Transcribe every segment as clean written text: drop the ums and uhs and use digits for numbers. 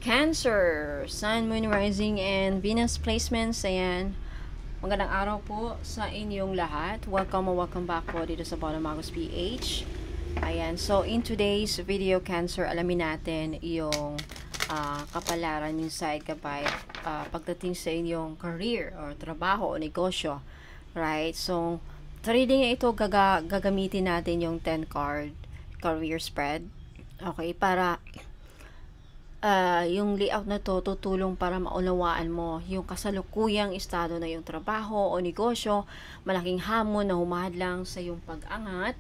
Cancer, Sun, Moon, Rising, and Venus placements. Ayan. Magandang araw po sa inyong lahat. Welcome back po dito sa Bono Magos PH. Ayan. So, in today's video, Cancer, alamin natin yung kapalaran inside kapag pagdating sa inyong career or trabaho o negosyo. Right? So, trading ito, gagamitin natin yung 10 card career spread. Okay? Para yung layout na to tutulong para maunawaan mo yung kasalukuyang estado na yung trabaho o negosyo, malaking hamon na humahadlang sa yung pag-angat,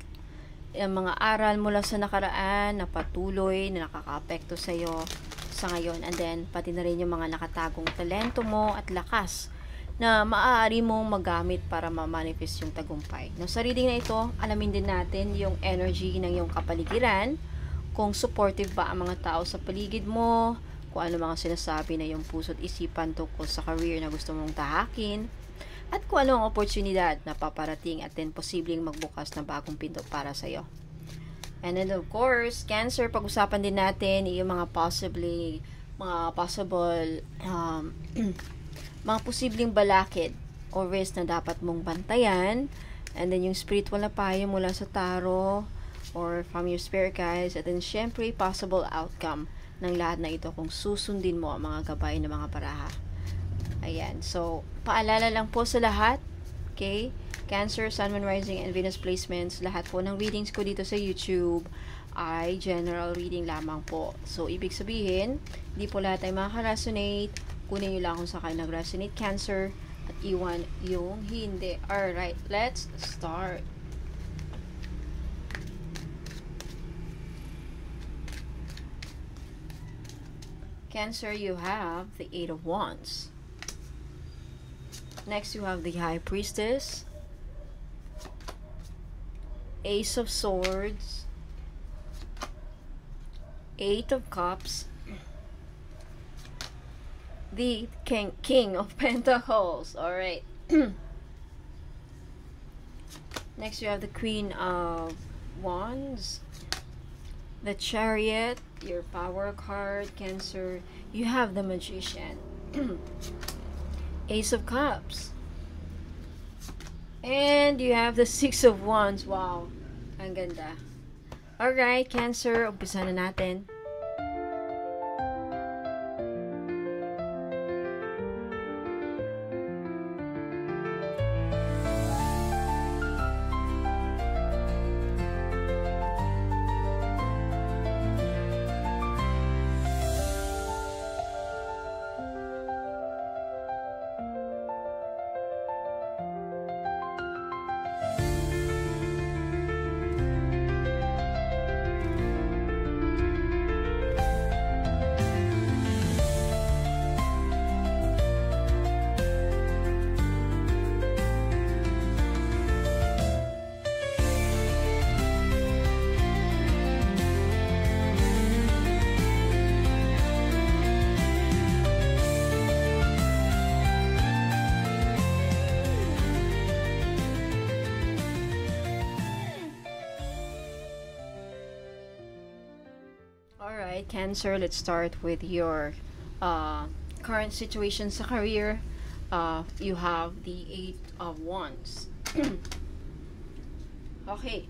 yung mga aral mula sa nakaraan na patuloy na nakaka-apekto sa iyo sa ngayon, and then pati na rin yung mga nakatagong talento mo at lakas na maaari mong magamit para ma-manifest yung tagumpay. No, sa reading na ito, alamin din natin yung energy ng yung kapaligiran, kung supportive ba ang mga tao sa paligid mo, kung ano mga sinasabi na yung puso't isipan tungkol sa career na gusto mong tahakin, at kung ano ang oportunidad na paparating at din posibleng magbukas ng bagong pinto para sa iyo. And then of course, Cancer, pag-usapan din natin yung mga possible mga posibleng balakid o risk na dapat mong bantayan, and then yung spiritual na payo mula sa tarot or from your spirit guides, at then syempre possible outcome ng lahat na ito kung susundin mo ang mga gabay ng mga baraha. Ayan, so paalala lang po sa lahat, okay, Cancer, Sun, Moon, Rising, and Venus placements, lahat po ng readings ko dito sa YouTube ay general reading lamang po. So ibig sabihin, hindi po lahat ay makaka-resonate. Kunin nyo lang kung sa kayo nag-resonate, Cancer, at iwan yung hindi. Alright, let's start. Cancer, you have the 8 of Wands. Next, you have the High Priestess, Ace of Swords, 8 of Cups, the King of Pentacles. Alright. Next, you have the Queen of Wands, the Chariot, your power card, Cancer. You have the Magician, Ace of Cups, and you have the Six of Wands. Wow, ang ganda. Alright, Cancer, umpisa na natin. Alright, Cancer, let's start with your current situation sa career. You have the 8 of Wands. Okay.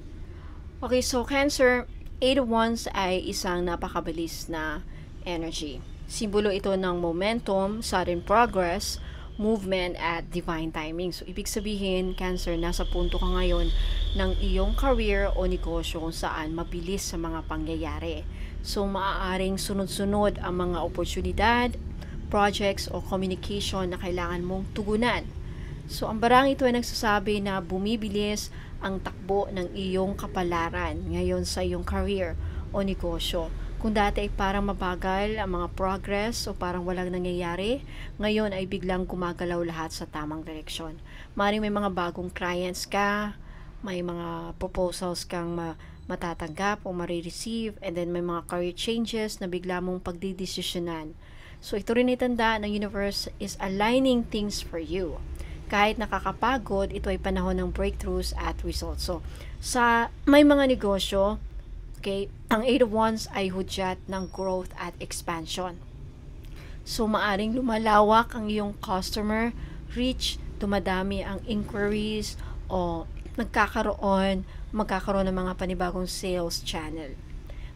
Okay, so Cancer, 8 of Wands ay isang napakabilis na energy. Simbolo ito ng momentum, sudden progress, movement, at divine timing. So, ibig sabihin, Cancer, nasa punto ka ngayon ng iyong career o negosyo kung saan mabilis sa mga pangyayari. So, maaaring sunod-sunod ang mga oportunidad, projects o communication na kailangan mong tugunan. So, ang barang ito ay nagsasabi na bumibilis ang takbo ng iyong kapalaran ngayon sa iyong career o negosyo. Kung dati ay parang mabagal ang mga progress o parang walang nangyayari, ngayon ay biglang gumagalaw lahat sa tamang direksyon. Maaaring may mga bagong clients ka, may mga proposals kang matatanggap o marireceive, and then may mga career changes na bigla mong pagdidesisyonan. So ito rin itanda ng universe is aligning things for you. Kahit nakakapagod, ito ay panahon ng breakthroughs at results. So sa may mga negosyo, okay, ang 8 of Wands ay hudyat ng growth at expansion. So, maaring lumalawak ang iyong customer reach, dumadami ang inquiries, o magkakaroon ng mga panibagong sales channel.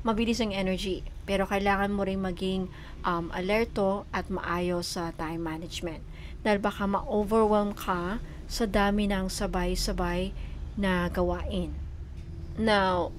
Mabilis ang energy, pero kailangan mo rin maging alerto at maayos sa time management. Dahil baka ma-overwhelm ka sa dami ng sabay-sabay na gawain. Now,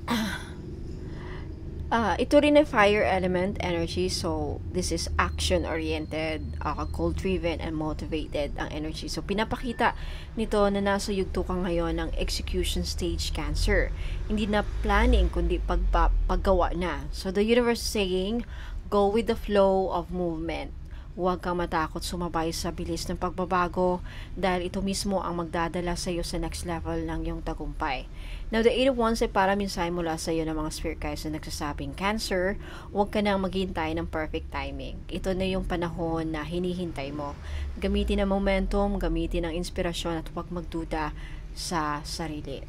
ito rin ay fire element energy, so this is action-oriented, goal-driven, and motivated ang energy. So pinapakita nito na nasa yugto ka ngayon ng execution stage Cancer. Hindi na planning, kundi paggawa na. So the universe is saying, go with the flow of movement. Huwag kang matakot sumabay sa bilis ng pagbabago dahil ito mismo ang magdadala sa iyo sa next level ng iyong tagumpay. Now, the 8 of Wands ay para mensahe mula sa iyo ng mga spirit guides na nagsasabing, Cancer, huwag ka nang maghintay ng perfect timing. Ito na yung panahon na hinihintay mo. Gamitin ang momentum, gamitin ang inspirasyon at huwag magduda sa sarili.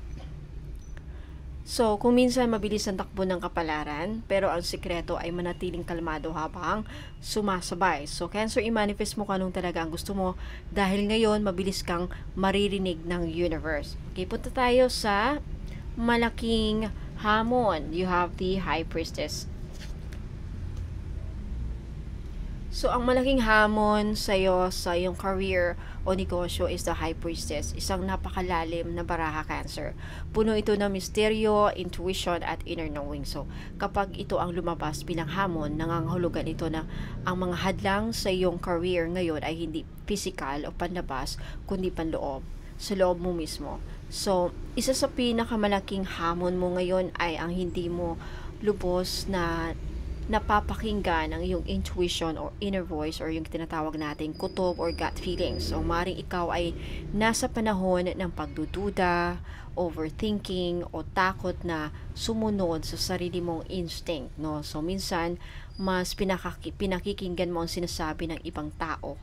So, kung minsan mabilis ang takbo ng kapalaran, pero ang sikreto ay manatiling kalmado habang sumasabay. So, Cancer, i-manifest mo kung anong talaga ang gusto mo dahil ngayon mabilis kang maririnig ng universe. Okay, punta tayo sa malaking hamon. You have the High Priestess. So, ang malaking hamon sa'yo sa iyong career o negosyo is the High Priestess. Isang napakalalim na baraha, Cancer. Puno ito ng misteryo, intuition, at inner knowing. So, kapag ito ang lumabas bilang hamon, nangangahulugan ito na ang mga hadlang sa iyong career ngayon ay hindi physical o panlabas, kundi panloob. Sa loob mo mismo. So, isa sa pinakamalaking hamon mo ngayon ay ang hindi mo lubos na napapakinggan ang iyong intuition or inner voice or yung tinatawag nating kutob or gut feelings. So, maring ikaw ay nasa panahon ng pagdududa, overthinking, o takot na sumunod sa sarili mong instinct, no? So, minsan, mas pinakikinggan mo ang sinasabi ng ibang tao.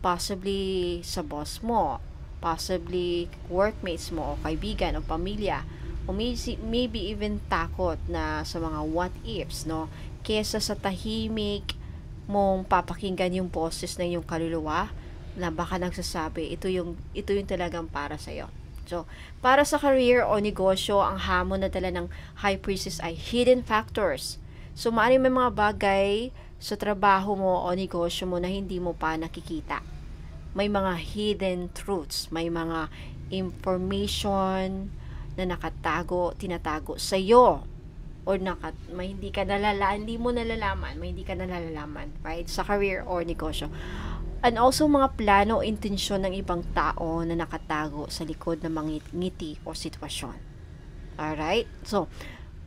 Possibly sa boss mo, possibly workmates mo, o kaibigan, o pamilya, o maybe even takot na sa mga what ifs, no? Kesa sa tahimik mong papakinggan yung boses ng iyong kaluluwa na baka nagsasabi, ito yung talagang para sa iyo. So, para sa career o negosyo, ang hamon na dala ng High Priestess ay hidden factors. So, maaaring may mga bagay sa trabaho mo o negosyo mo na hindi mo pa nakikita. May mga hidden truths, may mga information na tinatago sa iyo or hindi mo nalalaman, right? Sa career or negosyo. And also mga plano o intensyon ng ibang tao na nakatago sa likod ng mga ngiti o sitwasyon. Alright? So,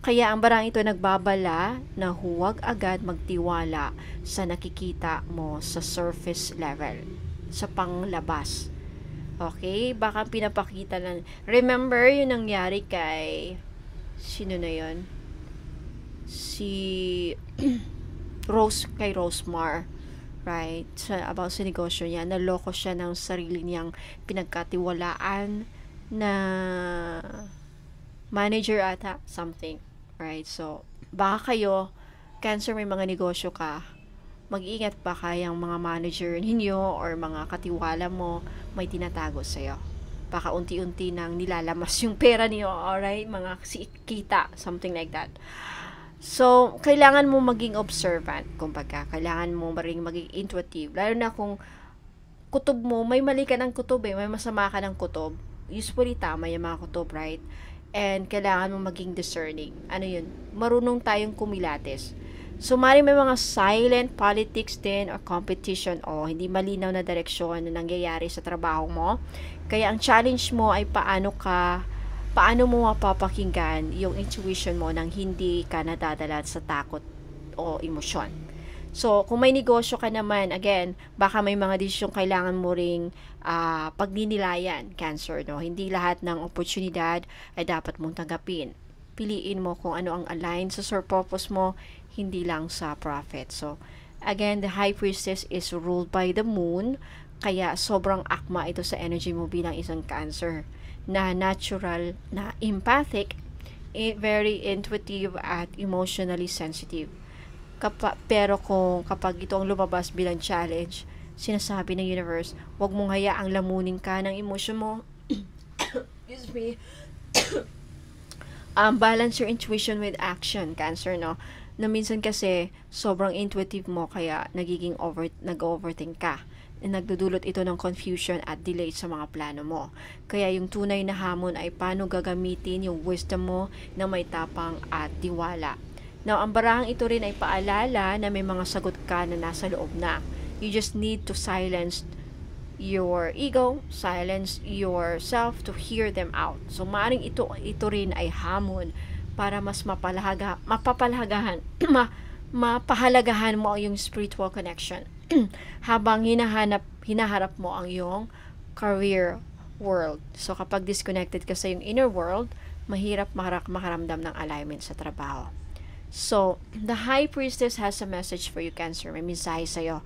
kaya ang barang ito nagbabala na huwag agad magtiwala sa nakikita mo sa surface level, sa panglabas. Okay? Baka pinapakita lang. Remember, yung nangyari kay sino na yun? Si kay Rosemar. Right? About sa negosyo niya. Naloko siya ng sarili niyang pinagkatiwalaan na manager ata. Something. Right? So, baka kayo, Cancer, may mga negosyo ka, mag-iingat pa kayang mga manager ninyo or mga katiwala mo may tinatago sa'yo. Baka unti-unti nang nilalamas yung pera niyo, alright? Mga kita, something like that. So, kailangan mo maging observant. Kumbaga, kailangan mo maging intuitive. Lalo na kung kutob mo, may mali ka ng kutob may masama ka ng kutob. Usually, tama yung mga kutob, right? And kailangan mo maging discerning. Ano yun? Marunong tayong kumilates. So, may mga silent politics din or competition o hindi malinaw na direksyon na nangyayari sa trabaho mo. Kaya ang challenge mo ay paano mo mapapakinggan yung intuition mo nang hindi ka nadadala sa takot o emosyon. So, kung may negosyo ka naman, again, baka may mga desisyon kailangan mo ring pagninilayan, Cancer, no? Hindi lahat ng oportunidad ay dapat mong tanggapin. Piliin mo kung ano ang align sa purpose mo, hindi lang sa profit. So, again, the High Priestess is ruled by the moon, kaya sobrang akma ito sa energy mo bilang isang Cancer na natural, na empathic, very intuitive at emotionally sensitive. Pero kung kapag ito ang lumabas bilang challenge, sinasabi ng universe, huwag mong hayaang lamunin ka ng emosyon mo. Excuse me. Balance your intuition with action, Cancer, no? Na minsan kasi sobrang intuitive mo kaya nag-overthink ka. Nagdudulot ito ng confusion at delay sa mga plano mo. Kaya yung tunay na hamon ay paano gagamitin yung wisdom mo na may tapang at tiwala. Now, ang barahang ito rin ay paalala na may mga sagot ka na nasa loob na. You just need to silence your ego, silence yourself to hear them out. So, maaaring ito rin ay hamon para mas mapahalagahan mo yung spiritual connection habang hinaharap mo ang iyong career world. So, kapag disconnected ka sa yung inner world, mahirap makaramdam ng alignment sa trabaho. So, the High Priestess has a message for you, Cancer. May mensahe sa'yo.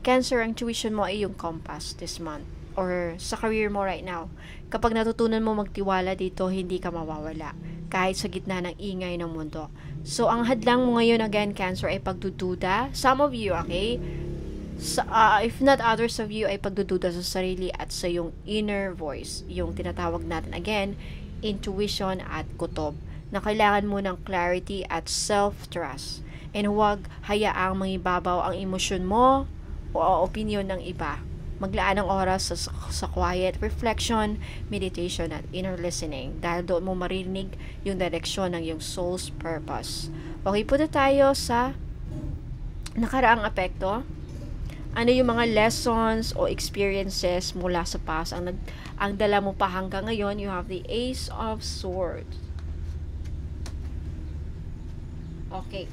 Cancer, ang tuition mo ay yung compass this month or sa career mo right now. Kapag natutunan mo magtiwala dito, hindi ka mawawala kahit sa gitna ng ingay ng mundo. So, ang hadlang mo ngayon again, Cancer, ay pagdududa. Some of you, okay? If not others of you, ay pagdududa sa sarili at sa yung inner voice. Yung tinatawag natin again, intuition at kutob. Na kailangan mo ng clarity at self-trust. And huwag hayaang mangibabaw ang emosyon mo o opinion ng iba. Maglaan ng oras sa quiet reflection, meditation at inner listening dahil doon mo marinig yung direksyon ng iyong soul's purpose. Okay, punta tayo sa nakaraang apekto. Ano yung mga lessons o experiences mula sa past ang dala mo pa hanggang ngayon? You have the Ace of Swords. Okay.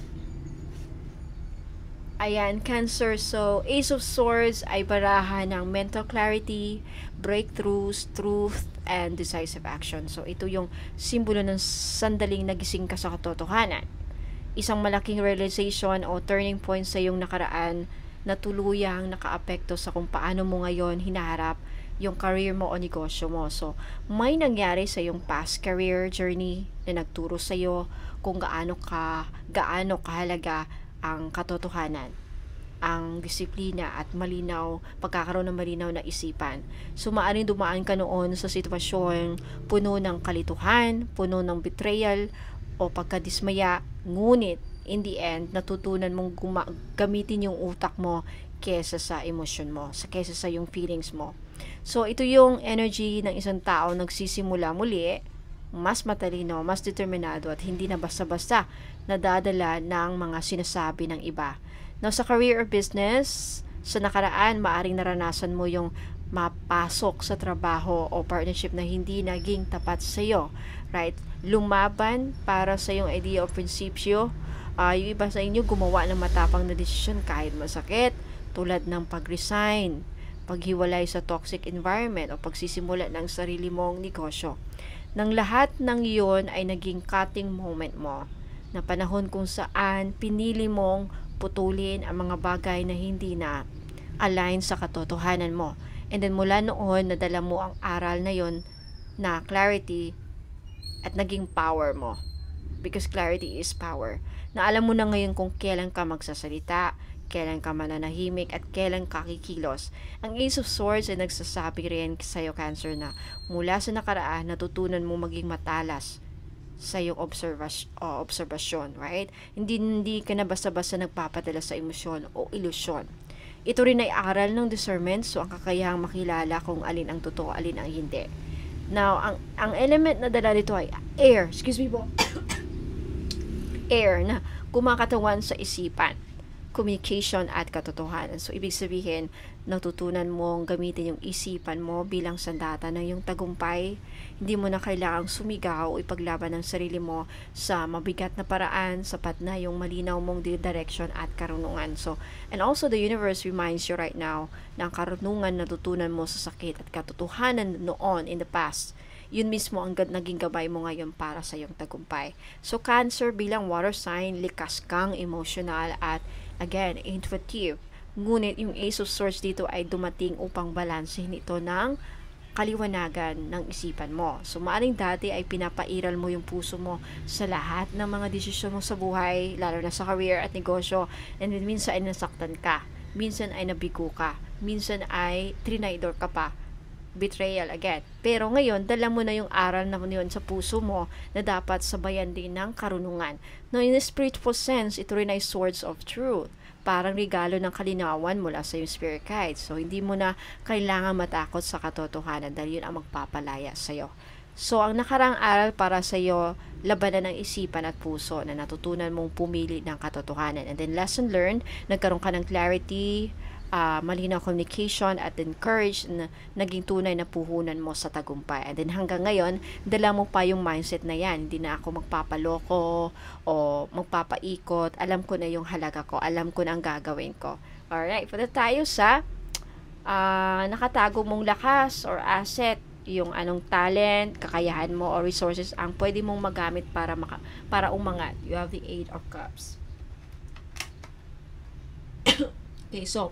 Ayan, Cancer. So, Ace of Swords ay barahan ng mental clarity, breakthroughs, truth, and decisive action. So, ito yung simbolo ng sandaling nagising ka sa katotohanan. Isang malaking realization o turning point sa iyong nakaraan na tuluyang nakaapekto sa kung paano mo ngayon hinaharap yung career mo o negosyo mo. So, may nangyari sa iyong past career journey na nagturo sa iyo kung gaano kahalaga ang katotohanan, ang disiplina at pagkakaroon ng malinaw na isipan. So, maaaring dumaan ka noon sa sitwasyon puno ng kalituhan, puno ng betrayal o pagkadismaya, ngunit in the end, natutunan mong gamitin yung utak mo kesa sa emosyon mo, kesa sa yung feelings mo. So, ito yung energy ng isang tao nagsisimula muli, mas matalino, mas determinado at hindi na basta-basta nadadala ng mga sinasabi ng iba. Now, sa career or business, sa nakaraan, maaring naranasan mo yung mapasok sa trabaho o partnership na hindi naging tapat sa iyo, right? Lumaban para sa yung idea o prinsipyo. Yung iba sa inyo gumawa ng matapang na desisyon kahit masakit, tulad ng pag-resign, paghiwalay sa toxic environment o pagsisimula ng sarili mong negosyo. Nang lahat ng iyon ay naging cutting moment mo, na panahon kung saan pinili mong putulin ang mga bagay na hindi na align sa katotohanan mo. And then mula noon, nadala mo ang aral na yon na clarity at naging power mo. Because clarity is power. Na alam mo na ngayon kung kailan ka magsasalita, kailan ka mananahimik, at kailan ka kikilos. Ang Ace of Swords ay nagsasabi rin sa iyo, Cancer, na mula sa nakaraan, natutunan mo maging matalas sa iyong obserbasyon, right? Hindi ka na basta-basta nagpapadala sa emosyon o ilusyon. Ito rin ay aral ng discernment, so ang kakayahang makilala kung alin ang totoo, alin ang hindi. Now, ang element na dala nito ay air, air na kumakatawan sa isipan, communication at katotohanan. So, ibig sabihin, natutunan mong gamitin yung isipan mo bilang sandata ng yung tagumpay. Hindi mo na kailangang sumigaw o ipaglaban ng sarili mo sa mabigat na paraan, sapat na yung malinaw mong direction at karunungan. So, and also the universe reminds you right now na ang karunungan na natutunan mo sa sakit at katotohanan noon in the past, yun mismo ang naging gabay mo ngayon para sa iyong tagumpay. So, Cancer, bilang water sign, likas kang emotional at again, intuitive. Ngunit yung Ace of Swords dito ay dumating upang balansehin ito ng kaliwanagan ng isipan mo. So, maaring dati ay pinapairal mo yung puso mo sa lahat ng mga desisyon mo sa buhay, lalo na sa career at negosyo, and then minsan ay nasaktan ka, minsan ay nabigo ka, minsan ay trinaydor ka pa, betrayal again. Pero ngayon, dala mo na yung aral na yun sa puso mo na dapat sabayan din ng karunungan. Now, in a spiritual sense, ito rin ay swords of truth. Parang regalo ng kalinawan mula sa yung spirit guide. So, hindi mo na kailangan matakot sa katotohanan dahil yun ang magpapalaya sa'yo. So, ang nakarang aral para sa'yo, labanan ng isipan at puso na natutunan mong pumili ng katotohanan. And then, lesson learned, nagkaroon ka ng clarity, malinaw communication at then courage na naging tunay na puhunan mo sa tagumpay. And then hanggang ngayon, dala mo pa yung mindset na yan. Hindi na ako magpapaloko o magpapaikot. Alam ko na yung halaga ko. Alam ko na ang gagawin ko. Alright, punta tayo sa nakatago mong lakas or asset, yung anong talent, kakayahan mo or resources ang pwede mong magamit para umangat. You have the 8 of Cups. Okay, so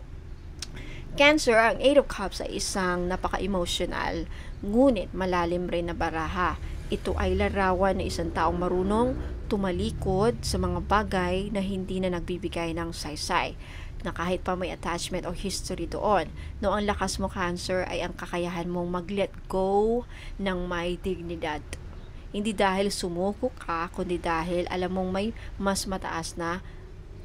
Cancer, ang 8 of Cups ay isang napaka-emotional, ngunit malalim rin na baraha. Ito ay larawan ng isang taong marunong tumalikod sa mga bagay na hindi na nagbibigay ng saysay, na kahit pa may attachment o history doon. No, ang lakas mo, Cancer, ay ang kakayahan mong mag-let go ng may dignidad. Hindi dahil sumuko ka, kundi dahil alam mong may mas mataas na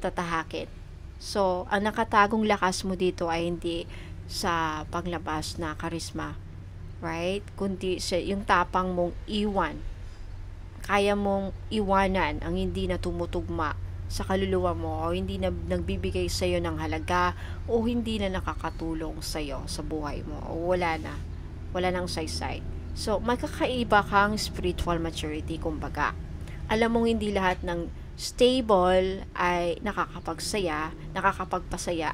tatahakin. So, ang nakatagong lakas mo dito ay hindi sa paglabas na karisma, right? Kundi sa yung tapang mong iwan. Kaya mong iwanan ang hindi na tumutugma sa kaluluwa mo o hindi na nagbibigay sa iyo ng halaga o hindi na nakakatulong sa iyo sa buhay mo o wala nang saysay. So, may kakaiba kang spiritual maturity, kumbaga. Alam mong hindi lahat ng stable ay nakakapagpasaya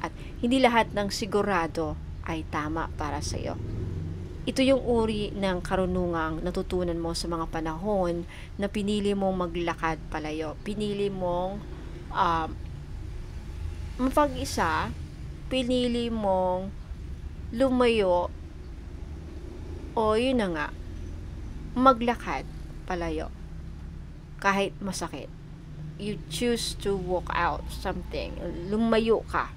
at hindi lahat ng sigurado ay tama para sa iyo. Ito yung uri ng karunungang natutunan mo sa mga panahon na pinili mong maglakad palayo. Pinili mong mapag-isa, pinili mong lumayo o yun na nga, maglakad palayo kahit masakit. You choose to walk out something. Lumayo ka.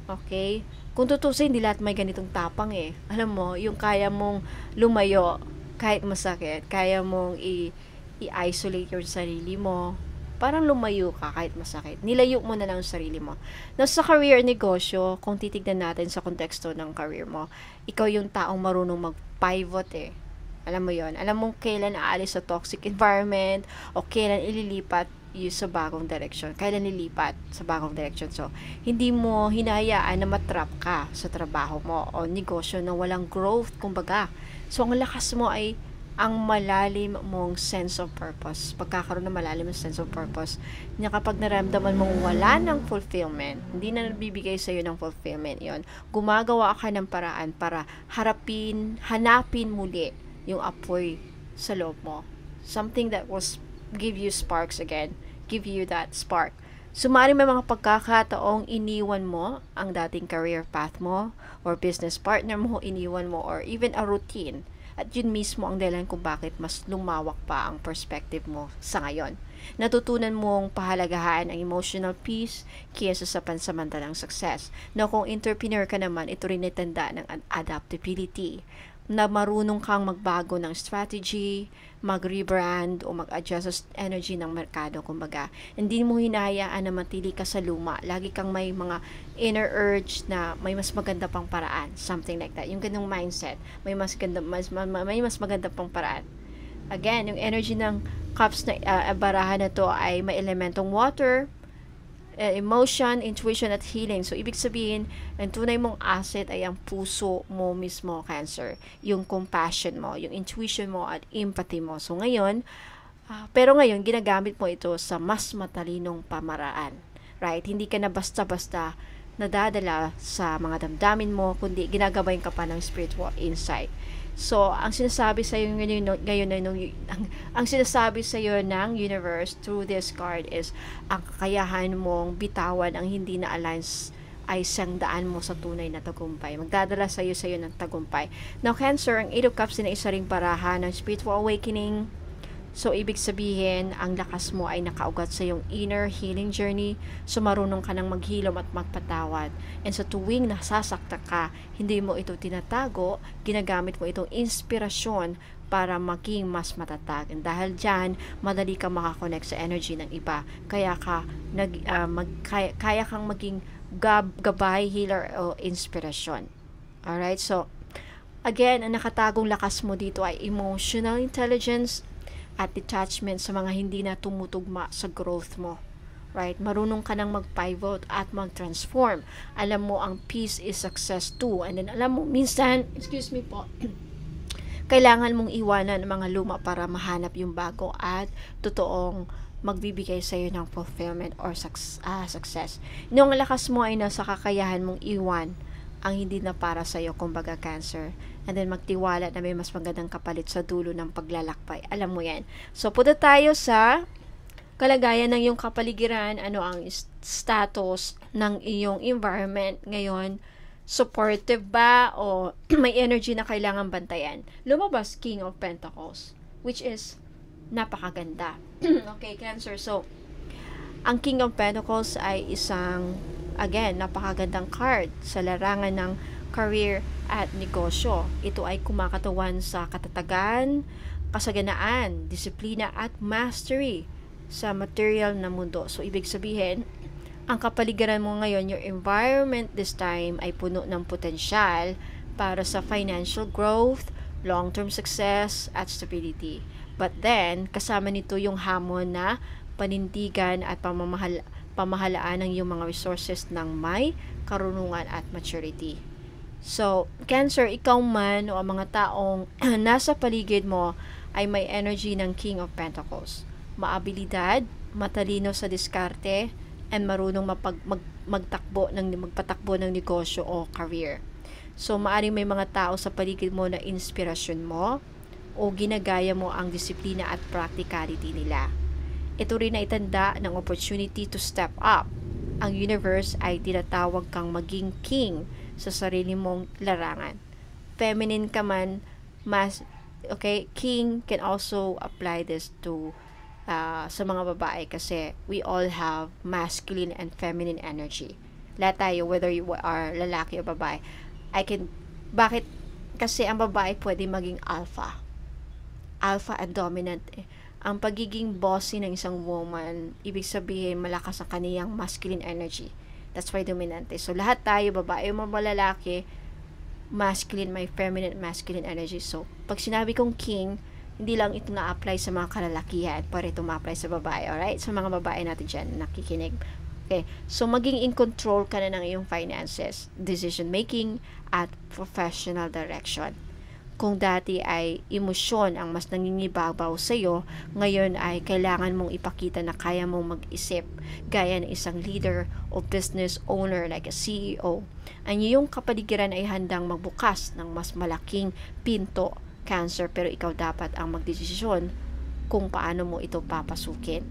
Okay? Kung tutusin, hindi lahat may ganitong tapang eh. Alam mo, yung kaya mong lumayo kahit masakit, kaya mong i-isolate yung sarili mo, parang lumayo ka kahit masakit. Nilayo mo na lang ang sarili mo. Now, sa career negosyo, kung titignan natin sa konteksto ng career mo, ikaw yung taong marunong mag-pivot eh. Alam mo yon. Alam mo kailan aalis sa toxic environment o kailan ililipat sa bagong direction. Kailan nilipat sa bagong direction. So, hindi mo hinahayaan na matrap ka sa trabaho mo o negosyo na walang growth, kumbaga. So, ang lakas mo ay ang malalim mong sense of purpose. Pagkakaroon ng malalim ng sense of purpose, na kapag naramdaman mong wala ng fulfillment, hindi na nagbibigay sa'yo ng fulfillment yon, gumagawa ka ng paraan para hanapin muli yung apoy sa loob mo. Something that was give you sparks again, give you that spark. Sumari may mga pagkakataong iniwan mo ang dating career path mo or business partner mo, iniwan mo or even a routine. At yun mismo ang dahilan kung bakit mas lumawak pa ang perspective mo sa ngayon. Natutunan mong pahalagahan ang emotional peace kaysa sa pansamantalang success. Na kung entrepreneur ka naman, ito rin ay tanda ng adaptability, na marunong kang magbago ng strategy, mag-rebrand o mag-adjust sa energy ng merkado, kumbaga. Hindi mo hinahayaan na matili ka sa luma. Lagi kang may mga inner urge na may mas maganda pang paraan, something like that. Yung ganung mindset, may mas maganda pang paraan. Again, yung energy ng cups na barahan na to ay may elementong water, emotion, intuition at healing. So, ibig sabihin, ang tunay mong asset ay ang puso mo mismo, Cancer. Yung compassion mo, yung intuition mo at empathy mo. So, ngayon, pero ngayon, ginagamit mo ito sa mas matalinong pamaraan. Right? Hindi ka na basta-basta nadadala sa mga damdamin mo, kundi ginagabayan ka pa ng spiritual insight. So, ang sinasabi sa iyo ang sinasabi sa iyo ng universe through this card is ang kakayahan mong bitawan ang hindi na align ay siyang daan mo sa tunay na tagumpay. Magdadala sa iyo ng tagumpay. Now, Cancer, ang 8 of Cups na isa ring parahan ng spiritual awakening. So, ibig sabihin, ang lakas mo ay nakaugat sa iyong inner healing journey. So, marunong ka nang maghilom at magpatawad. And sa tuwing nasasakta ka, hindi mo ito tinatago, ginagamit mo itong inspirasyon para maging mas matatag. And dahil dyan, madali ka makakonect sa energy ng iba. Kaya kaya kang maging gabay, healer, o inspirasyon. Alright, so, again, ang nakatagong lakas mo dito ay emotional intelligence at detachment sa mga hindi na tumutugma sa growth mo. Right? Marunong ka nang mag-pivot at mag-transform. Alam mo, ang peace is success too. And then, alam mo, minsan, excuse me po, kailangan mong iwanan ang mga luma para mahanap yung bago at totoong magbibigay sa iyo ng fulfillment or success. Yung lakas mo ay nasa kakayahan mong iwan ang hindi na para sa iyo, kumbaga Cancer. And then magtiwala na may mas magandang kapalit sa dulo ng paglalakbay. Alam mo yan. So, punta tayo sa kalagayan ng iyong kapaligiran. Ano ang status ng iyong environment ngayon? Supportive ba o may energy na kailangan bantayan? Lumabas King of Pentacles, which is napakaganda. Okay, Cancer. So, ang King of Pentacles ay isang, again, napakagandang card sa larangan ng career at negosyo. Ito ay kumakatawan sa katatagan, kasaganaan, disiplina at mastery sa material na mundo. So, ibig sabihin, ang kapaligiran mo ngayon, your environment this time ay puno ng potensyal para sa financial growth, long-term success, at stability. But then, kasama nito yung hamon na panindigan at pamahalaan ng iyong mga resources ng may karunungan at maturity. So, Cancer, ikaw man o ang mga taong nasa paligid mo ay may energy ng King of Pentacles. Maabilidad, matalino sa diskarte, and marunong magpatakbo ng negosyo o career. So, maaring may mga tao sa paligid mo na inspirasyon mo o ginagaya mo ang disiplina at practicality nila. Ito rin ay tanda ng opportunity to step up. Ang universe ay tinatawag kang maging king sa sarili mong larangan. Feminine ka man, okay, king can also apply this to sa mga babae kasi we all have masculine and feminine energy. Lahat tayo, whether you are lalaki o babae. Bakit? Kasi ang babae pwede maging alpha and dominant. Ang pagiging bossy ng isang woman, ibig sabihin malakas ang kaniyang masculine energy. That's why dominante. So, lahat tayo, babae o lalaki, masculine, may feminine, masculine energy. So, pag sinabi kong king, hindi lang ito na-apply sa mga kalalakihan, para ito ma-apply sa babae. Alright? So, mga babae natin dyan, nakikinig. Okay. So, maging in control ka na ng iyong finances, decision making, at professional direction. Kung dati ay emosyon ang mas nangingibabaw sa iyo, ngayon ay kailangan mong ipakita na kaya mong mag-isip gaya ng isang leader o business owner like a CEO. Ang iyong kapaligiran ay handang magbukas ng mas malaking pinto, Cancer, pero ikaw dapat ang magdesisyon kung paano mo ito papasukin.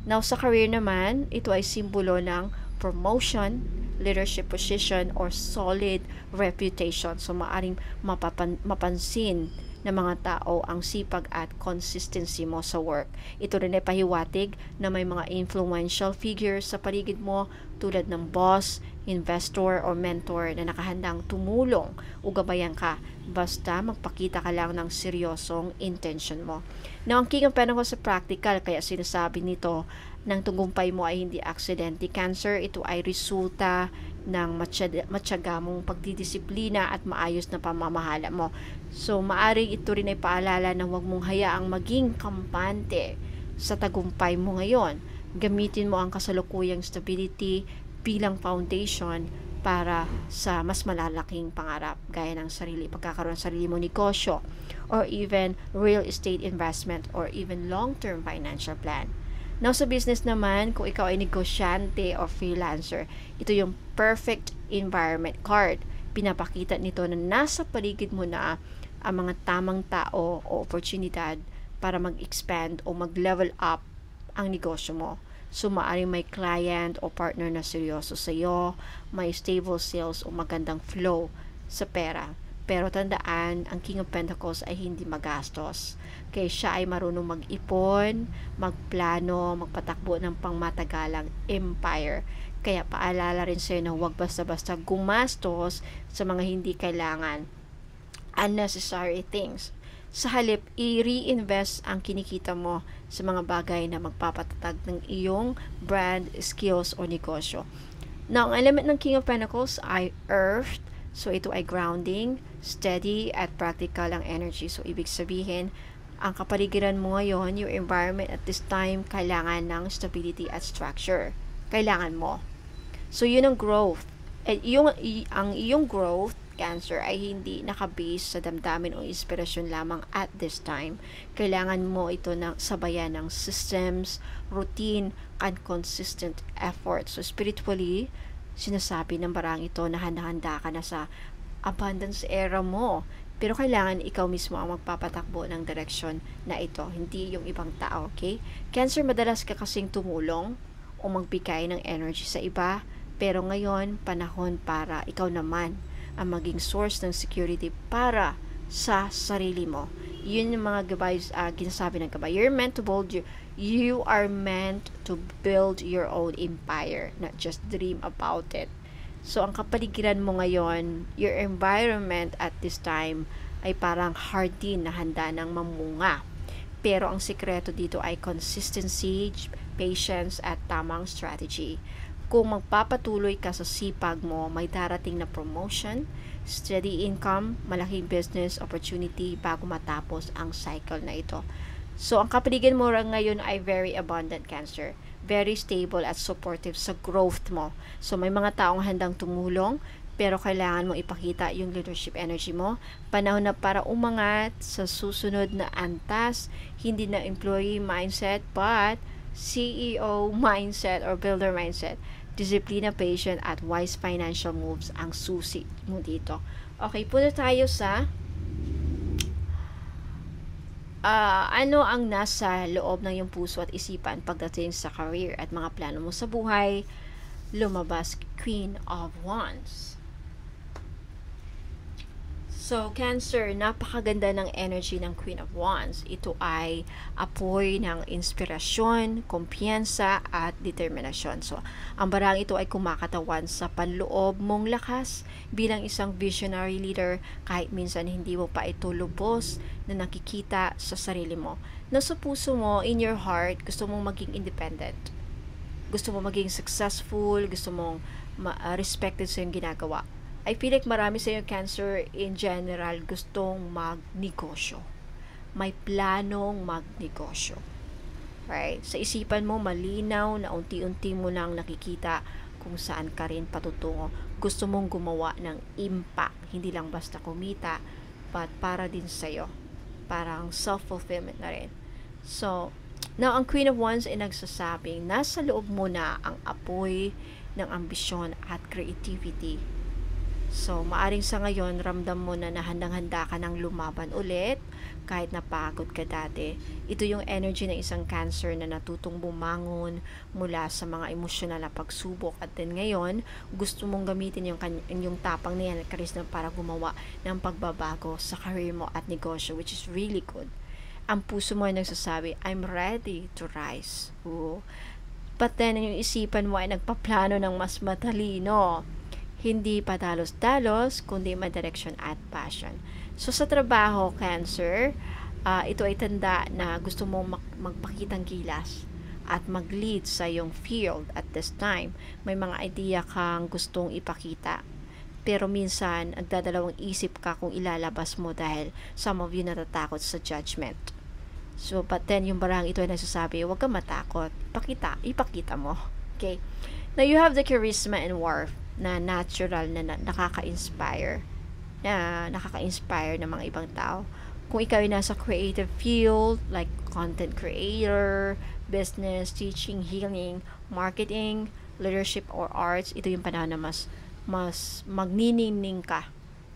Now, sa career naman, ito ay simbolo ng promotion, leadership position, or solid reputation. So, maaring mapansin ng mga tao ang sipag at consistency mo sa work. Ito rin ay pahiwatig na may mga influential figures sa paligid mo tulad ng boss, investor, or mentor na nakahandang tumulong o gabayan ka. Basta magpakita ka lang ng seryosong intention mo. Now, ang King of Pentacles sa practical, kaya sinasabi nito ng tagumpay mo ay hindi aksidente, Cancer. Ito ay resulta ng matyaga mong pagdidisiplina at maayos na pamamahala mo. So, maaring ito rin ay paalala na huwag mong hayaang maging kampante sa tagumpay mo ngayon. Gamitin mo ang kasalukuyang stability bilang foundation para sa mas malalaking pangarap gaya ng pagkakaroon ng sarili mo negosyo or even real estate investment or even long-term financial plan. Now, sa business naman, kung ikaw ay negosyante o freelancer, ito yung perfect environment card. Pinapakita nito na nasa paligid mo na ang mga tamang tao o oportunidad para mag-expand o mag-level up ang negosyo mo. So, maaaring may client o partner na seryoso sa'yo, may stable sales o magandang flow sa pera. Pero tandaan, ang King of Pentacles ay hindi magastos. Kaya siya ay marunong mag-ipon, magplano, magpatakbo ng pangmatagalang empire. Kaya paalala rin sa'yo na huwag basta-basta gumastos sa mga hindi kailangan, unnecessary things. Sa halip, i-reinvest ang kinikita mo sa mga bagay na magpapatatag ng iyong brand, skills, o negosyo. Now, ang element ng King of Pentacles ay Earth. So, ito ay grounding, steady, at practical ang energy. So, ibig sabihin, ang kapaligiran mo ngayon, your environment at this time, kailangan ng stability at structure. Kailangan mo. So, yun ang growth. At ang iyong growth, Cancer, ay hindi nakabase sa damdamin o inspirasyon lamang at this time. Kailangan mo ito ng sabayan ng systems, routine, and consistent effort. So, spiritually, sinasabi ng barang ito na handa-handa ka na sa abundance era mo. Pero kailangan ikaw mismo ang magpapatakbo ng direksyon na ito, hindi yung ibang tao, okay? Cancer, madalas ka kasing tumulong o magbigay ng energy sa iba, pero ngayon, panahon para ikaw naman ang maging source ng security para sa sarili mo. Yun yung mga gabay, ginasabi ng gabay. You are meant to build your own empire, not just dream about it. So, ang kapaligiran mo ngayon, your environment at this time ay parang hardin na handa ng mamunga. Pero ang sikreto dito ay consistency, patience, at tamang strategy. Kung magpapatuloy ka sa sipag mo, may darating na promotion, steady income, malaking business opportunity bago matapos ang cycle na ito. So, ang kapaligiran mo ngayon ay very abundant, Cancer. Very stable at supportive sa growth mo. So, may mga taong handang tumulong, pero kailangan mo ipakita yung leadership energy mo. Panahon na para umangat sa susunod na antas, hindi na employee mindset, but CEO mindset or builder mindset. Disiplina, patient, at wise financial moves ang susi mo dito. Okay, punta tayo sa ano ang nasa loob ng iyong puso at isipan pagdating sa career at mga plano mo sa buhay. Lumabas, Queen of Wands. So, Cancer, napakaganda ng energy ng Queen of Wands. Ito ay apoy ng inspirasyon, kumpiyansa, at determinasyon. So, ang barang ito ay kumakatawan sa panloob mong lakas bilang isang visionary leader kahit minsan hindi mo pa ito lubos na nakikita sa sarili mo. Nasa puso mo, in your heart, gusto mong maging independent. Gusto mong maging successful, gusto mong respected sa iyong ginagawa. I feel like marami sa yung Cancer in general gustong magnegosyo. May planong magnegosyo. Right? Sa isipan mo, malinaw na unti-unti mo nang nakikita kung saan ka rin patutungo. Gusto mong gumawa ng impact. Hindi lang basta kumita, but para din sa'yo. Parang self-fulfillment na rin. So, now, ang Queen of Wands ay nagsasabing, nasa loob mo na ang apoy ng ambisyon at creativity. So, maaring sa ngayon, ramdam mo na handang-handa ka ng lumaban ulit, kahit napagod ka dati. Ito yung energy ng isang Cancer na natutong bumangon mula sa mga emosyonal na pagsubok. At then ngayon, gusto mong gamitin yung tapang na yan, charisma, para gumawa ng pagbabago sa career mo at negosyo, which is really good. Ang puso mo ay nagsasabi, I'm ready to rise. Ooh. But then, yung isipan mo ay nagpaplano ng mas matalino. Hindi padalos-dalos, kundi madireksyon at passion. So, sa trabaho, Cancer, ito ay tanda na gusto mong magpakitang gilas at mag-lead sa iyong field at this time. May mga idea kang gustong ipakita. Pero minsan, nagdadalawang isip ka kung ilalabas mo dahil some of you natatakot sa judgment. So, but then, yung barang ito ay nagsasabi, huwag kang matakot. Ipakita mo. Okay? Now, you have the charisma and warmth na natural na nakaka-inspire ng mga ibang tao. Kung ikaw ay nasa creative field like content creator, business, teaching, healing, marketing, leadership, or arts, ito yung panahon na mas magniningning ka.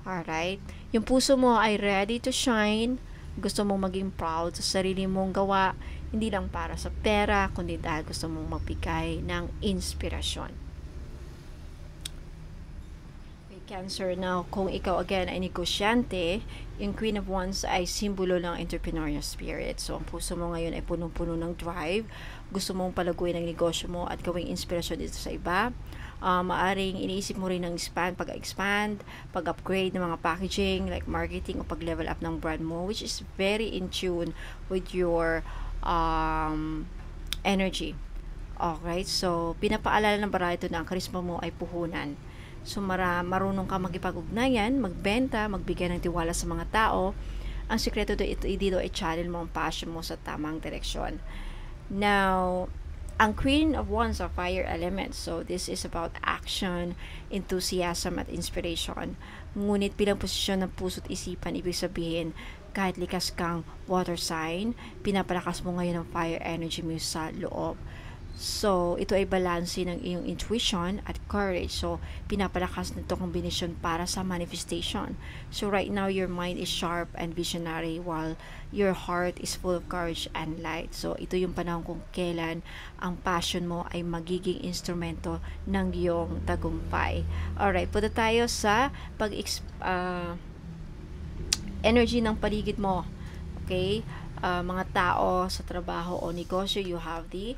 Alright? Yung puso mo ay ready to shine, gusto mong maging proud sa sarili mong gawa, Hindi lang para sa pera, kundi dahil gusto mong magbigay ng inspirasyon. Cancer, now kung ikaw again ay negosyante, yung Queen of Wands ay simbolo ng entrepreneurial spirit. So ang puso mo ngayon ay punong-puno ng drive, gusto mong palaguin ang negosyo mo at gawing inspirasyon dito sa iba. Maaring iniisip mo rin ng pag-expand, pag-upgrade ng mga packaging like marketing o pag-level up ng brand mo, which is very in tune with your energy. Alright, so pinapaalala ng bara ito na ang karisma mo ay puhunan. So marunong ka magipag-ugnayan, magbenta, magbigay ng tiwala sa mga tao. Ang sikreto dito ay channel mo ang passion mo sa tamang direksyon. Now, ang Queen of Wands are fire elements. So this is about action, enthusiasm at inspiration. Ngunit bilang posisyon ng puso't isipan, ibig sabihin kahit likas kang water sign, pinapalakas mo ngayon ang fire energy mo sa loob. So, ito ay balanse ng iyong intuition at courage. So, pinapalakas nito kombinasyon para sa manifestation. So, right now, your mind is sharp and visionary while your heart is full of courage and light. So, ito yung panahon kung kailan ang passion mo ay magiging instrumento ng iyong tagumpay. Alright, punta tayo sa energy ng paligid mo. Okay? Mga tao sa trabaho o negosyo, you have the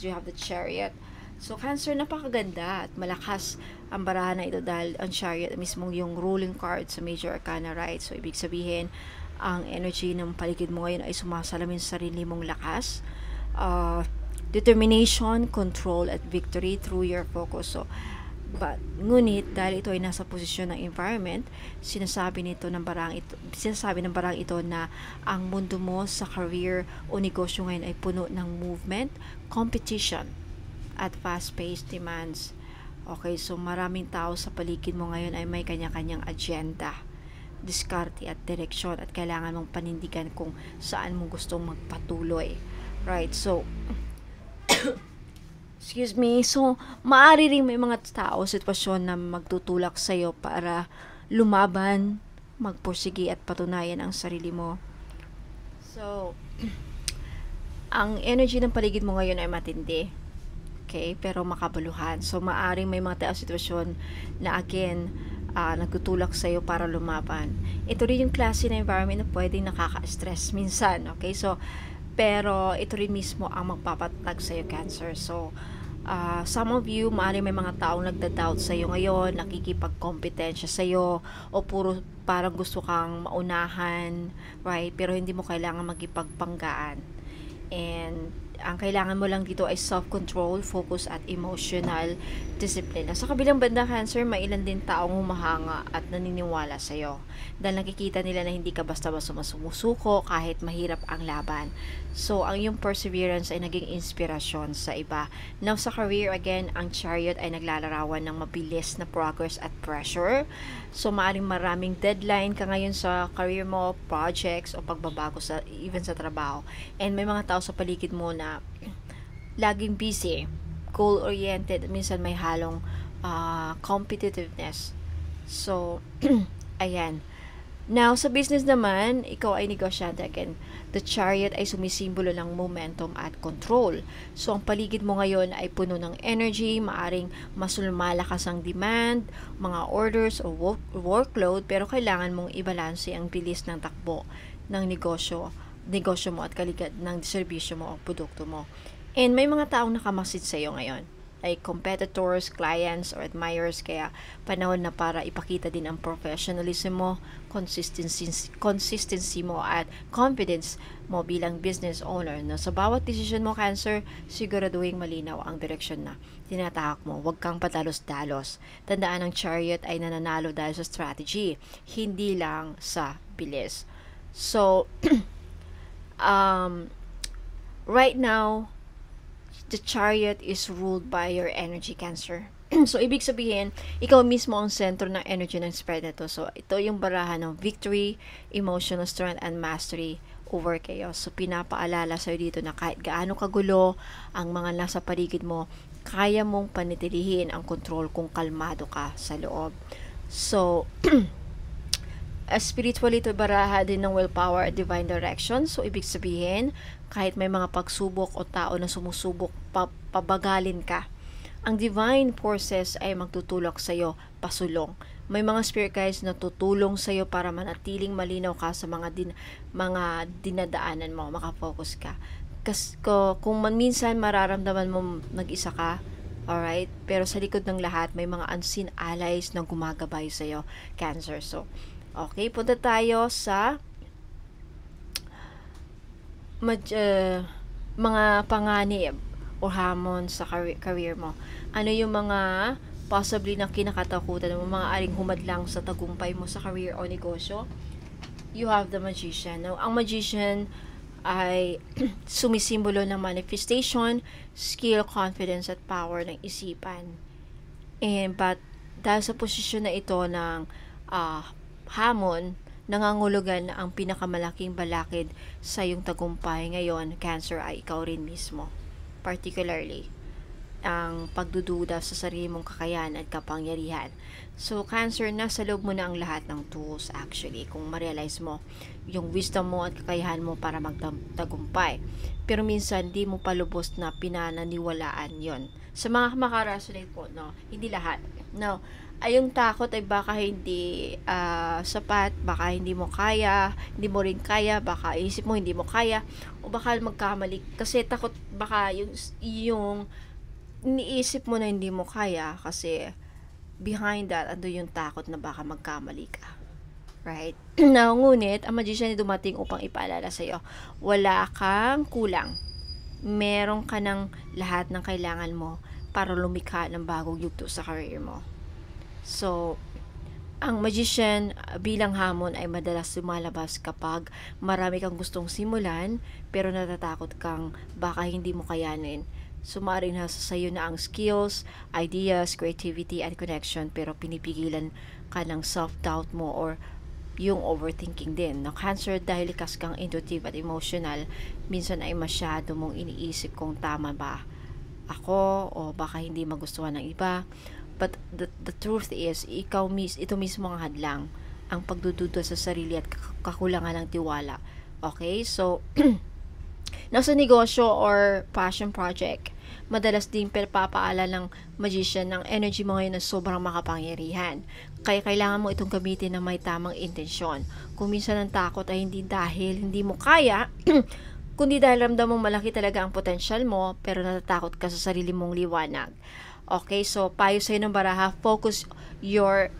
you have the Chariot. So Cancer, napakaganda at malakas ang barahan na ito dahil ang Chariot mismo yung ruling card sa Major Arcana, right? So ibig sabihin, ang energy ng paligid mo ngayon ay sumasalamin sa sarili mong lakas, determination, control at victory through your focus. So ngunit dahil ito ay nasa posisyon ng environment, sinasabi ng barang ito na ang mundo mo sa career o negosyo ngayon ay puno ng movement, competition at fast-paced demands. Okay, so maraming tao sa paligid mo ngayon ay may kanya-kanyang agenda, diskarte at direksyon at kailangan mong panindigan kung saan mo gustong magpatuloy. Right, so excuse me. So, maaari rin may mga tao, sitwasyon na magtutulak sa'yo para lumaban, magpursige at patunayan ang sarili mo. So, ang energy ng paligid mo ngayon ay matindi. Okay? Pero makabuluhan. So, maaring may mga tao, sitwasyon na again, nagtutulak sa'yo para lumaban. Ito rin yung klase na environment na pwedeng nakaka-stress minsan. Okay? So, pero ito rin mismo ang magpapatag sa'yo, Cancer. So, some of you, maaaring may mga taong nagda-doubt sa'yo ngayon, nakikipag-kompetensya sa'yo, o puro parang gusto kang maunahan, right? Pero hindi mo kailangan magipagpanggaan. And ang kailangan mo lang dito ay self-control, focus at emotional discipline. Sa kabilang banda, Cancer, may ilan din taong humahanga at naniniwala sa'yo dahil nakikita nila na hindi ka basta-basta sumusuko kahit mahirap ang laban. So, ang iyong perseverance ay naging inspirasyon sa iba. Now, sa career, again, ang Chariot ay naglalarawan ng mabilis na progress at pressure. So, maraming deadline ka ngayon sa career mo, projects, o pagbabago even sa trabaho. And may mga tao sa paligid mo na laging busy, goal-oriented, minsan may halong competitiveness. So, ayan. Now, sa business naman, ikaw ay negosyante. Again, the Chariot ay sumisimbolo ng momentum at control. So, ang paligid mo ngayon ay puno ng energy, maaring mas lumalakas ang demand, mga orders o workload, pero kailangan mong ibalanse ang bilis ng takbo ng negosyo mo at kalidad ng serbisyo mo o produkto mo. And may mga taong nakamasid sa iyo ngayon, like competitors, clients, or admirers, kaya panahon na para ipakita din ang professionalism mo, consistency mo, at confidence mo bilang business owner. Na sa bawat decision mo, Cancer, siguraduhin malinaw ang direksyon na tinatahak mo. Huwag kang padalos-dalos. Tandaan, ang Chariot ay nananalo dahil sa strategy, hindi lang sa bilis. So, right now, the Chariot is ruled by your energy, Cancer. So, ibig sabihin, ikaw mismo ang sentro ng energy ng spread na to. So, ito yung barahan ng victory, emotional strength, and mastery over chaos. So, pinapaalala sa'yo dito na kahit gaano kagulo ang mga nasa paligid mo, kaya mong panitilihin ang control kung kalmado ka sa loob. So, Spiritually, ito baraha din ng willpower at divine direction. So, ibig sabihin, kahit may mga pagsubok o tao na sumusubok, pabagalin ka, ang divine forces ay magtutulak sa'yo pasulong. May mga spirit guides na tutulong sa'yo para manatiling malinaw ka sa mga dinadaanan mo, makafocus ka. Kung minsan mararamdaman mo nag-isa ka, alright, pero sa likod ng lahat, may mga unseen allies na gumagabay sa'yo, Cancer. So, okay, punta tayo sa mga panganib o hamon sa career mo. Ano yung mga possibly na kinakatakutan mo, mga aring humadlang sa tagumpay mo sa career o negosyo? You have the Magician. Now, ang Magician ay sumisimbolo ng manifestation, skill, confidence, at power ng isipan. But dahil sa posisyon na ito ng hamon, nangangulugan na ang pinakamalaking balakid sa iyong tagumpay ngayon, Cancer, ay ikaw rin mismo. Particularly, ang pagdududa sa sarili mong kakayahan at kapangyarihan. So, Cancer, nasa loob mo na ang lahat ng tools actually, kung ma-realize mo yung wisdom mo at kakayahan mo para magtagumpay. Pero minsan, di mo palubos na pinananiwalaan yon. Sa mga makaresonate po, no? Hindi lahat. No, ay yung takot ay baka hindi sapat, baka hindi mo kaya, hindi mo rin kaya, baka isip mo hindi mo kaya, o baka magkamali. Kasi takot, baka yung iniisip mo na hindi mo kaya, kasi behind that, ando yung takot na baka magkamali ka. Right? Now, ngunit, ang Magician ay dumating upang ipaalala sa'yo, wala kang kulang. Meron ka ng lahat ng kailangan mo para lumikha ng bagong yugto sa career mo. So, ang Magician bilang hamon ay madalas lumalabas kapag marami kang gustong simulan pero natatakot kang baka hindi mo kayanin. Sumaring nasa sayo na ang skills, ideas, creativity, at connection, pero pinipigilan ka ng self-doubt mo or yung overthinking din. No, Cancer, dahil likas kang intuitive at emotional, minsan ay masyado mong iniisip kung tama ba ako o baka hindi magustuhan ng iba. But the truth is, ito mismo ang hadlang, ang pagdududa sa sarili at kakulangan ng tiwala. Okay? So, nasa negosyo or passion project, madalas din papaala ng Magician ng energy mo ngayon na sobrang makapangyarihan. Kaya kailangan mo itong gamitin na may tamang intensyon. Kung minsan ang takot ay hindi dahil hindi mo kaya, kundi dahil ramdam mong malaki talaga ang potential mo, pero natatakot ka sa sarili mong liwanag. Okay, so payo sa'yo ng baraha, focus your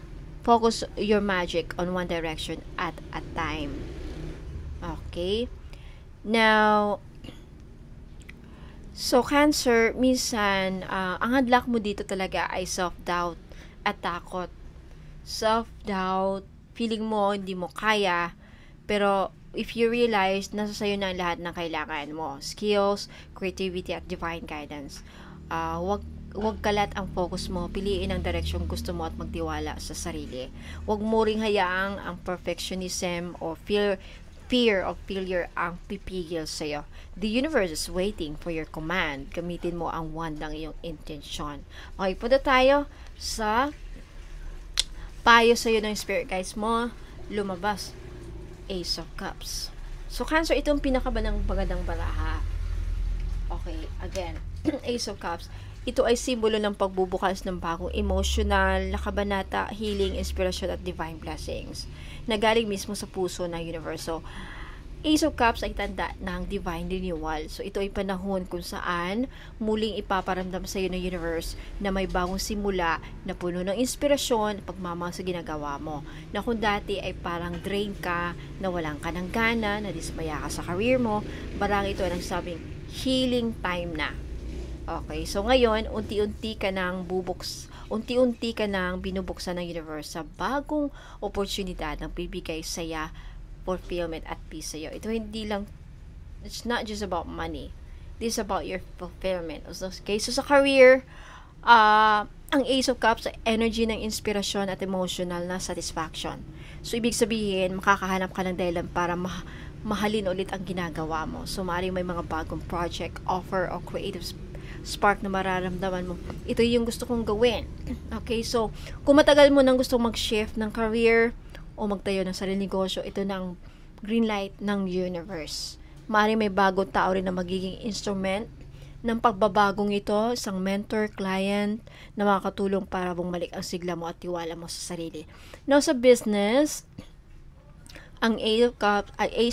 magic on one direction at a time. Okay? Now, so Cancer, minsan, ang hadlak mo dito talaga ay self-doubt at takot. Self-doubt, feeling mo hindi mo kaya, pero if you realize, nasa sayo na ang lahat ng kailangan mo. Skills, creativity, at divine guidance. Huwag kalat ang focus mo, piliin ang direksyon gusto mo at magtiwala sa sarili. Huwag mo ring hayaang ang perfectionism o fear of failure ang pipigil sa'yo. The universe is waiting for your command. Gamitin mo ang wandang iyong intensyon. Okay, punta tayo sa payo sa'yo ng spirit guides mo. Lumabas, Ace of Cups. So, Cancer, itong pinakabandang baraha. Okay, again, Ace of Cups. Ito ay simbolo ng pagbubukas ng bagong emotional, nakabanata, healing, inspiration, at divine blessings na galing mismo sa puso ng universo. Ace of Cups ay tanda ng divine renewal. So, ito ay panahon kung saan muling ipaparamdam sa iyo ng universe na may bagong simula na puno ng inspirasyon, pagmamahal sa ginagawa mo. Na kung dati ay parang drain ka, na walang ka ng gana, na dismaya ka sa career mo, barang ito ay nagsabing healing time na. Okay, so ngayon, unti-unti ka nang binubuksan ng universe sa bagong oportunidad ng bibigay saya, fulfillment, at peace sa'yo. Ito it's not just about money. This is about your fulfillment. Okay, so sa career, ang Ace of Cups, energy ng inspirasyon at emotional na satisfaction. So, ibig sabihin, makakahanap ka ng dahilan para mahalin ulit ang ginagawa mo. So, maaaring may mga bagong project, offer, o creative spark na mararamdaman mo. Ito yung gusto kong gawin. Okay, so, kung matagal mo nang gustong mag-shift ng career o magtayo ng sariling negosyo, ito na ang green light ng universe. Maaaring may bagong tao rin na magiging instrument ng pagbabagong ito, isang mentor, client, na makakatulong para bumalik ang sigla mo at tiwala mo sa sarili. Now, sa business, ang Ace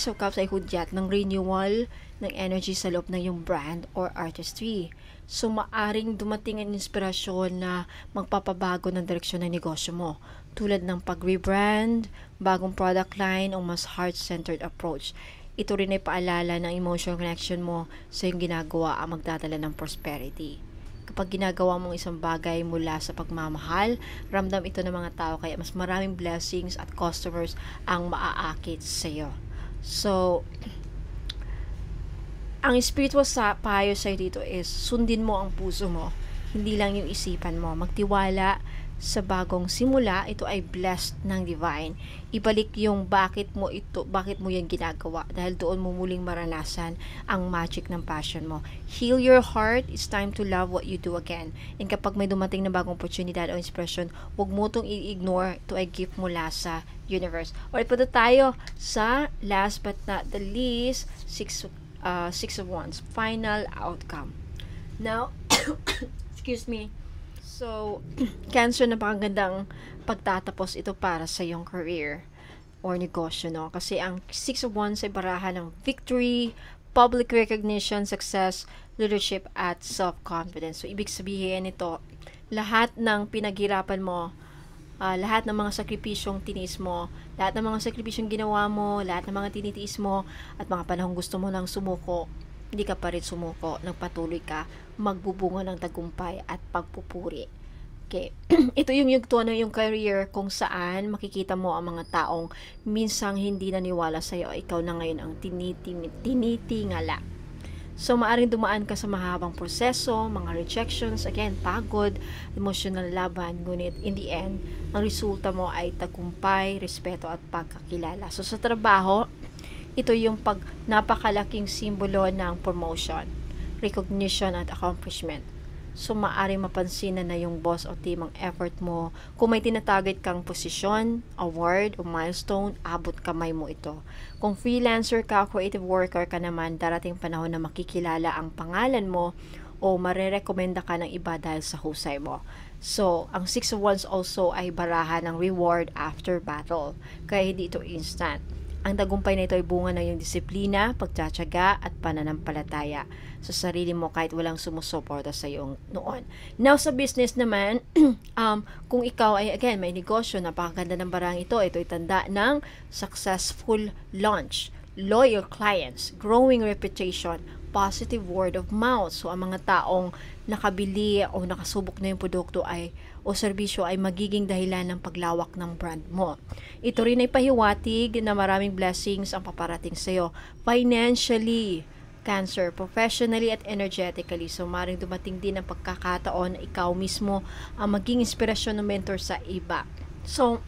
of Cups ay hudyat ng renewal ng energy sa loob ng yung brand or artistry. So, maaring dumating ang inspirasyon na magpapabago ng direksyon ng negosyo mo. Tulad ng pag-rebrand, bagong product line, o mas heart-centered approach. Ito rin ay paalala ng emotional connection mo sa yung ginagawa ang magdadala ng prosperity. Kapag ginagawa mong isang bagay mula sa pagmamahal, ramdam ito ng mga tao, kaya mas maraming blessings at customers ang maaakit sa iyo. So, ang spiritual sa payo sa'yo dito is sundin mo ang puso mo, hindi lang yung isipan mo. Magtiwala sa bagong simula, ito ay blessed ng divine. Ibalik yung bakit mo yan ginagawa, dahil doon mo muling maranasan ang magic ng passion mo. Heal your heart, it's time to love what you do again. And kapag may dumating na bagong oportunidad o inspiration, huwag mo itong i-ignore, ito ay gift mula sa universe. Alright, punta tayo sa last but not the least, Six of Wands, final outcome. Now, excuse me. So, Cancer, napakagandang pagtatapos ito para sa iyong career or negosyo, no? Kasi ang Six of Wands ay barahan ng victory, public recognition, success, leadership, at self-confidence. So, ibig sabihin ito, lahat ng pinaghirapan mo, lahat ng mga sakripisyong tinis mo, lahat ng mga sakripisyong ginawa mo, lahat ng mga tinitiis mo, at mga panahong gusto mo nang sumuko, hindi ka pa rin sumuko, nagpatuloy ka, magbubunga ng tagumpay at pagpupuri. Okay. Ito yung yugto na yung career kung saan makikita mo ang mga taong minsang hindi naniwala sa iyo, ikaw na ngayon ang tinitingala. So, maaring dumaan ka sa mahabang proseso, mga rejections, again, pagod, emotional laban, ngunit in the end, ang resulta mo ay tagumpay, respeto at pagkakilala. So, sa trabaho, ito yung napakalaking simbolo ng promotion, recognition at accomplishment. So, maaring mapansin na yung boss o team ang effort mo. Kung may tinatarget kang posisyon, award o milestone, abot kamay mo ito. Kung freelancer ka, creative worker ka naman, darating panahon na makikilala ang pangalan mo o marerekomenda ka ng iba dahil sa husay mo. So, ang Six of Wands also ay barahan ng reward after battle. Kaya hindi ito instant. Ang tagumpay na ito ay bunga ng iyong disiplina, pagtsatsaga at pananampalataya sa sarili mo kahit walang sumusuporta sa iyo noon. Now, sa business naman, kung ikaw ay, again, may negosyo, napakaganda ng barang ito. Ito ay tanda ng successful launch, loyal clients, growing reputation, positive word of mouth. So, ang mga taong nakabili o nakasubok na yung produkto o serbisyo ay magiging dahilan ng paglawak ng brand mo. Ito rin ay pahiwatig na maraming blessings ang paparating sa iyo. Financially, Cancer, professionally at energetically. So, maring dumating din ang pagkakataon na ikaw mismo ang maging inspirasyon ng mentor sa iba. So,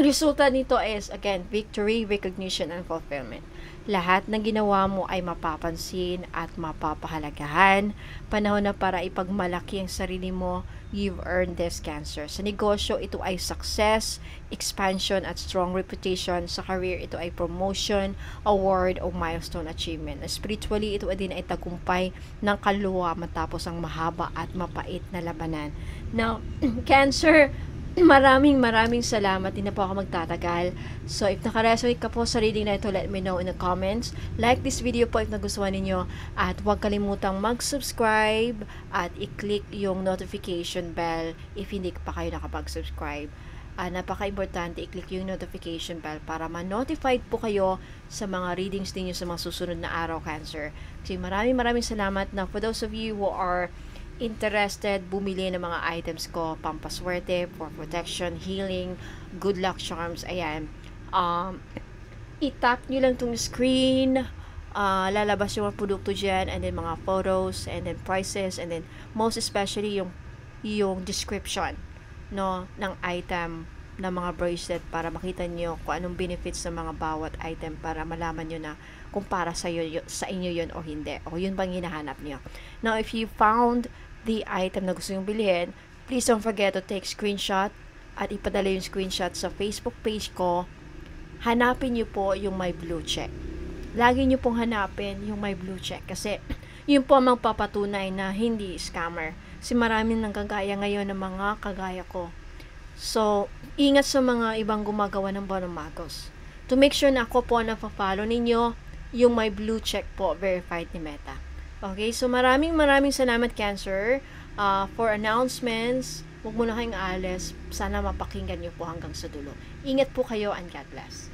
resulta nito is, again, victory, recognition, and fulfillment. Lahat ng ginawa mo ay mapapansin at mapapahalagahan. Panahon na para ipagmalaki ang sarili mo. You've earned this, Cancer. Sa negosyo, ito ay success, expansion, at strong reputation. Sa career, ito ay promotion, award, o milestone achievement. Spiritually, ito din ay tagumpay ng kaluluwa matapos ang mahaba at mapait na labanan. Now, Cancer, maraming salamat. Hindi na po ako magtatagal. So, if nakaresonate ka po sa reading na ito, let me know in the comments. Like this video po if nagustuhan ninyo. At huwag kalimutang mag-subscribe at i-click yung notification bell if hindi pa kayo nakapag-subscribe. Napaka-importante i-click yung notification bell para ma-notified po kayo sa mga readings ninyo sa mga susunod na araw, Cancer. Kasi maraming salamat na for those of you who are interested, bumili ng mga items ko, pampaswerte, for protection, healing, good luck charms, ayan. I-tap nyo lang itong screen, lalabas yung mga produkto dyan, and then mga photos, and then prices, and then most especially yung description, no, ng item, ng mga bracelet, para makita nyo kung anong benefits ng mga bawat item, para malaman nyo na kung para sa inyo yun o hindi, o yun bang hinahanap nyo. Now, if you found the item na gusto nyong bilhin, please don't forget to take screenshot, at ipadala yung screenshot sa Facebook page ko, hanapin nyo po yung may blue check. Lagi nyo pong hanapin yung may blue check kasi yun po ang magpapatunay na hindi scammer. Kasi maraming nang kagaya ngayon ng mga kagaya ko. So, ingat sa mga ibang gumagawa ng Bonomagos. To make sure na ako po na pa-follow ninyo yung may blue check po verified ni Meta. Okay, so maraming salamat Cancer for announcements. Huwag mo na kayong alis. Sana mapakinggan nyo po hanggang sa dulo. Ingat po kayo and God bless.